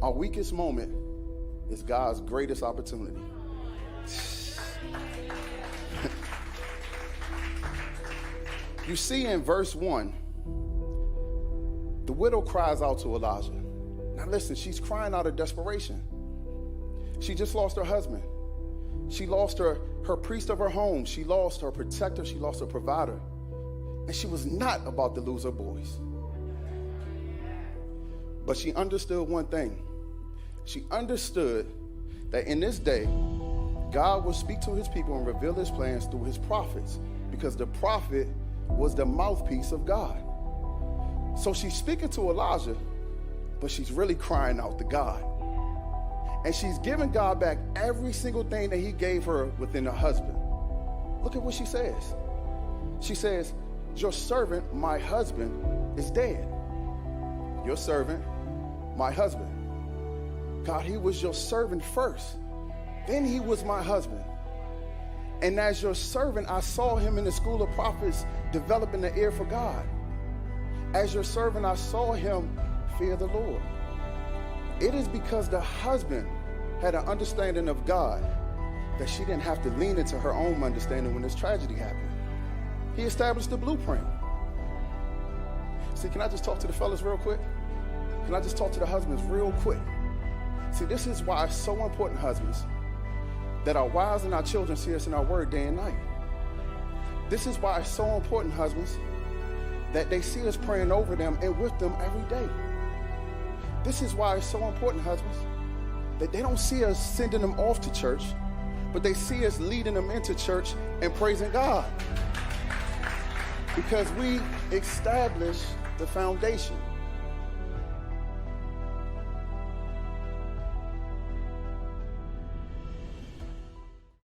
Our weakest moment is God's greatest opportunity. You see in verse 1, the widow cries out to Elijah. Now listen, she's crying out of desperation. She just lost her husband. She lost her priest of her home. She lost her protector. She lost her provider. And she was not about to lose her boys. But she understood one thing. She understood that in this day, God would speak to his people and reveal his plans through his prophets, because the prophet was the mouthpiece of God. So she's speaking to Elijah, but she's really crying out to God. And she's giving God back every single thing that he gave her within her husband. Look at what she says. She says, your servant, my husband, is dead. Your servant, my husband. God, he was your servant first. Then he was my husband. And as your servant, I saw him in the school of prophets developing the ear for God. As your servant, I saw him fear the Lord. It is because the husband had an understanding of God that she didn't have to lean into her own understanding when this tragedy happened. He established the blueprint. See, can I just talk to the fellas real quick? Can I just talk to the husbands real quick? See, this is why it's so important, husbands, that our wives and our children see us in our word day and night. This is why it's so important, husbands, that they see us praying over them and with them every day. This is why it's so important, husbands, that they don't see us sending them off to church, but they see us leading them into church and praising God. Because we establish the foundation.